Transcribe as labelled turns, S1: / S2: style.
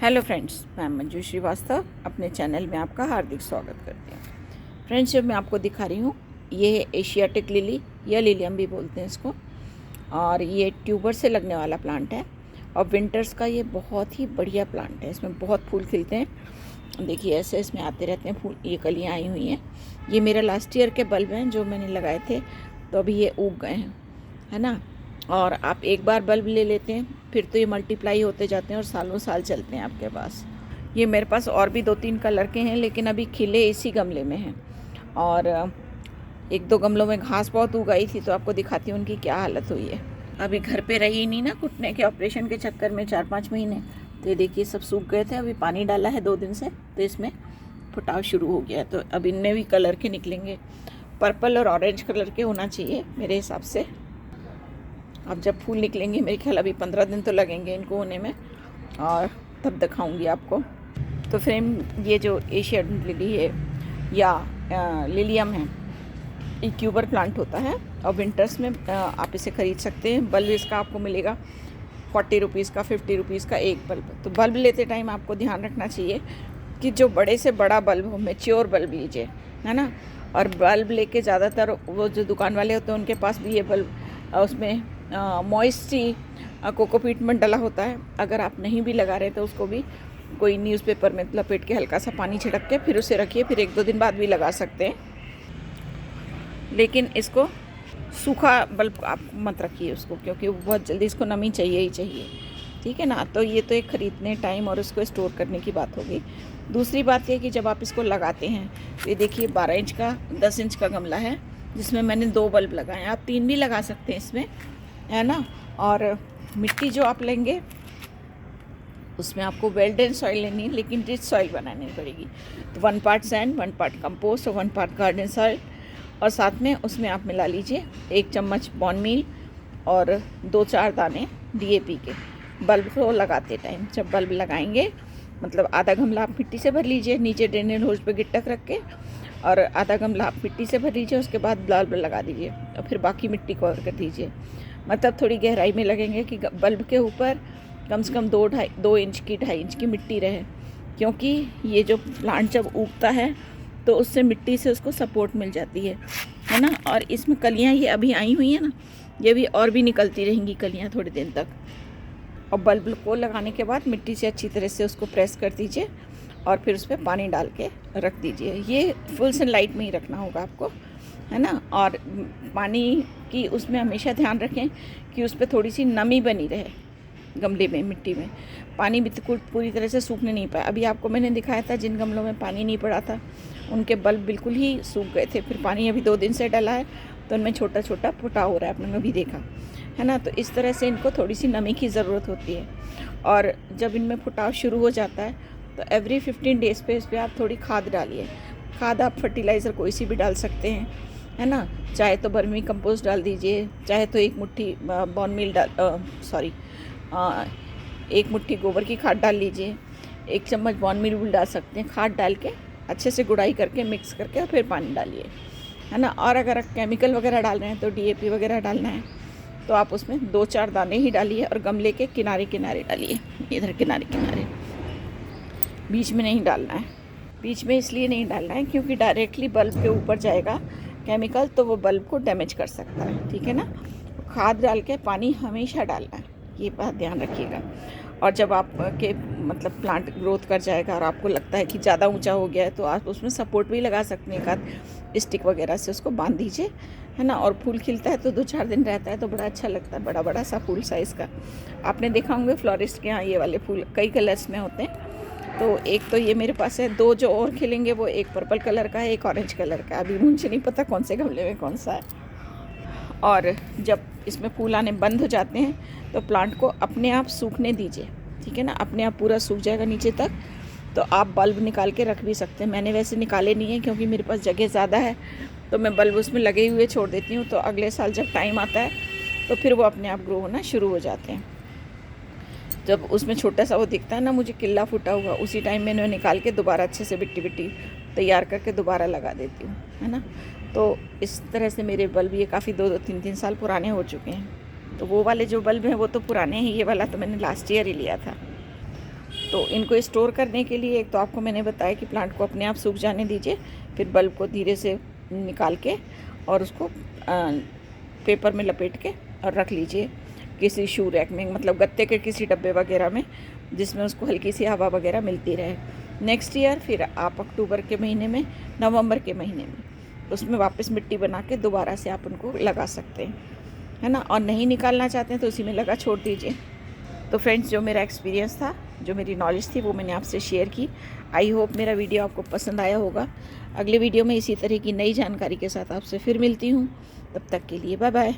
S1: Hello friends, मैं मंजू श्रीवास्तव अपने channel में आपका हार्दिक स्वागत करती हूँ। फ्रेंड्स, जब मैं आपको दिखा रही हूँ, ये है एशियाटिक लिली या लिलियम भी बोलते हैं इसको, और ये ट्यूबर से लगने वाला प्लांट है और विंटर्स का ये बहुत ही बढ़िया प्लांट है। इसमें बहुत फूल खिलते हैं। देखिए ऐसे इसमें आते रहते हैं फूल, ये कलियाँ आई हुई हैं। ये मेरा लास्ट ईयर के बल्ब हैं जो मैंने लगाए थे, तो अभी ये उग गए हैं, है ना। और आप एक बार बल्ब ले लेते हैं फिर तो ये मल्टीप्लाई होते जाते हैं और सालों साल चलते हैं आपके पास। ये मेरे पास और भी 2-3 कलर के हैं, लेकिन अभी खिले इसी गमले में हैं। और एक दो गमलों में घास बहुत उग आई थी, तो आपको दिखाती हूँ उनकी क्या हालत हुई है। अभी घर पे रही नहीं ना, घुटने के ऑपरेशन के चक्कर में 4-5 महीने, तो ये देखिए सब सूख गए थे। अभी पानी डाला है 2 दिन से, तो इसमें फुटाव शुरू हो गया है। तो अब इनमें भी कलर के निकलेंगे, पर्पल और ऑरेंज कलर के होना चाहिए मेरे हिसाब से। अब जब फूल निकलेंगे, मेरे ख्याल अभी 15 दिन तो लगेंगे इनको होने में, और तब दिखाऊंगी आपको। तो फ्रेम, ये जो एशियन लिली है या लिलियम है, ये ट्यूबर प्लांट होता है और विंटर्स में आप इसे ख़रीद सकते हैं। बल्ब इसका आपको मिलेगा 40 रुपीज़ का, 50 रुपीज़ का एक बल्ब। तो बल्ब लेते टाइम आपको ध्यान रखना चाहिए कि जो बड़े से बड़ा बल्ब हो, मैच्योर बल्ब लीजिए, है ना। और बल्ब लेके ज़्यादातर वो जो दुकान वाले होते हैं उनके पास भी ये बल्ब उसमें मॉइस्टी कोकोपीट में डला होता है। अगर आप नहीं भी लगा रहे तो उसको भी कोई न्यूज़पेपर में लपेट के हल्का सा पानी छिड़क के फिर उसे रखिए, फिर 1-2 दिन बाद भी लगा सकते हैं। लेकिन इसको सूखा बल्ब आप मत रखिए उसको, क्योंकि वो बहुत जल्दी इसको नमी चाहिए ही चाहिए, ठीक है ना। तो ये तो एक ख़रीदने टाइम और उसको स्टोर करने की बात होगी। दूसरी बात ये कि जब आप इसको लगाते हैं, तो ये देखिए 12 इंच का 10 इंच का गमला है जिसमें मैंने 2 बल्ब लगाए हैं। आप 3 भी लगा सकते हैं इसमें, है ना। और मिट्टी जो आप लेंगे उसमें आपको वेल ड्रेन सॉइल लेनी है, लेकिन रिच सॉइल बनानी पड़ेगी। तो 1 पार्ट सैंड, 1 पार्ट कंपोस्ट और 1 पार्ट गार्डन सॉइल, और साथ में उसमें आप मिला लीजिए 1 चम्मच बॉन मील और 2-4 दाने DAP के। बल्ब को लगाते टाइम, जब बल्ब लगाएंगे मतलब आधा गमला आप मिट्टी से भर लीजिए, नीचे ड्रेनेज होज पे गिट्टक रख के, और आधा गमला आप मिट्टी से भर लीजिए। उसके बाद बल्ब लगा दीजिए और फिर बाकी मिट्टी कवर कर दीजिए। मतलब थोड़ी गहराई में लगेंगे कि बल्ब के ऊपर कम से कम 2 इंच की 2.5 इंच की मिट्टी रहे, क्योंकि ये जो प्लांट जब उगता है तो उससे मिट्टी से उसको सपोर्ट मिल जाती है ना। और इसमें कलियां ये अभी आई हुई हैं ना, ये भी और भी निकलती रहेंगी कलियां थोड़े दिन तक। और बल्ब को लगाने के बाद मिट्टी से अच्छी तरह से उसको प्रेस कर दीजिए और फिर उस पर पानी डाल के रख दीजिए। ये फुल सनलाइट में ही रखना होगा आपको, है ना। और पानी की उसमें हमेशा ध्यान रखें कि उस पर थोड़ी सी नमी बनी रहे गमले में, मिट्टी में। पानी बिल्कुल पूरी तरह से सूखने नहीं पाया। अभी आपको मैंने दिखाया था जिन गमलों में पानी नहीं पड़ा था उनके बल्ब बिल्कुल ही सूख गए थे। फिर पानी अभी 2 दिन से डाला है तो उनमें छोटा छोटा फुटाव हो रहा है, आपने अभी देखा, है ना। तो इस तरह से इनको थोड़ी सी नमी की ज़रूरत होती है। और जब इनमें फुटाव शुरू हो जाता है तो एवरी 15 डेज़ पे इस पर आप थोड़ी खाद डालिए। खाद आप फर्टिलाइज़र कोई सी भी डाल सकते हैं, है ना। चाहे तो वर्मी कंपोस्ट डाल दीजिए, चाहे तो 1 मुट्ठी बॉन मील एक मुट्ठी गोबर की खाद डाल लीजिए, 1 चम्मच बॉन मील भी डाल सकते हैं। खाद डाल के अच्छे से गुड़ाई करके मिक्स करके और फिर पानी डालिए, है ना। और अगर आप केमिकल वगैरह डाल रहे हैं तो DAP वगैरह डालना है तो आप उसमें 2-4 दाने ही डालिए और गमले के किनारे किनारे डालिए, इधर किनारे किनारे, बीच में नहीं डालना है। बीच में इसलिए नहीं डालना है क्योंकि डायरेक्टली बल्ब के ऊपर जाएगा केमिकल, तो वो बल्ब को डैमेज कर सकता है, ठीक है ना। खाद डाल के पानी हमेशा डालना है, ये बात ध्यान रखिएगा। और जब आप के मतलब प्लांट ग्रोथ कर जाएगा और आपको लगता है कि ज़्यादा ऊंचा हो गया है तो आप उसमें सपोर्ट भी लगा सकते हैं, एक आध स्टिक वगैरह से उसको बांध दीजिए, है ना। और फूल खिलता है तो 2-4 दिन रहता है तो बड़ा अच्छा लगता है, बड़ा बड़ा सा फूल साइज़ का। आपने देखा होंगे फ्लोरिस्ट के यहाँ ये वाले फूल कई कलर्स में होते हैं। तो एक तो ये मेरे पास है, 2 जो और खिलेंगे वो एक पर्पल कलर का है, एक ऑरेंज कलर का। अभी मुझे नहीं पता कौन से गमले में कौन सा है। और जब इसमें फूल आने बंद हो जाते हैं तो प्लांट को अपने आप सूखने दीजिए, ठीक है ना। अपने आप पूरा सूख जाएगा नीचे तक तो आप बल्ब निकाल के रख भी सकते हैं। मैंने वैसे निकाले नहीं है क्योंकि मेरे पास जगह ज़्यादा है, तो मैं बल्ब उसमें लगे हुए छोड़ देती हूँ। तो अगले साल जब टाइम आता है तो फिर वो अपने आप ग्रो होना शुरू हो जाते हैं। जब उसमें छोटा सा वो दिखता है ना मुझे किल्ला फूटा हुआ, उसी टाइम मैंने निकाल के दोबारा अच्छे से बिट्टी तैयार करके दोबारा लगा देती हूँ, है ना। तो इस तरह से मेरे बल्ब ये काफ़ी 2-2, 3-3 साल पुराने हो चुके हैं। तो वो वाले जो बल्ब हैं वो तो पुराने हैं, ये वाला तो मैंने लास्ट ईयर ही लिया था। तो इनको स्टोर करने के लिए एक तो आपको मैंने बताया कि प्लांट को अपने आप सूख जाने दीजिए, फिर बल्ब को धीरे से निकाल के और उसको पेपर में लपेट के और रख लीजिए किसी शू रैक में, मतलब गत्ते के किसी डब्बे वगैरह में, जिसमें उसको हल्की सी हवा वगैरह मिलती रहे। नेक्स्ट ईयर फिर आप अक्टूबर के महीने में, नवंबर के महीने में उसमें वापस मिट्टी बना के दोबारा से आप उनको लगा सकते हैं, है ना। और नहीं निकालना चाहते हैं तो उसी में लगा छोड़ दीजिए। तो फ्रेंड्स, जो मेरा एक्सपीरियंस था, जो मेरी नॉलेज थी, वो मैंने आपसे शेयर की। आई होप मेरा वीडियो आपको पसंद आया होगा। अगले वीडियो में इसी तरह की नई जानकारी के साथ आपसे फिर मिलती हूँ। तब तक के लिए बाय बाय।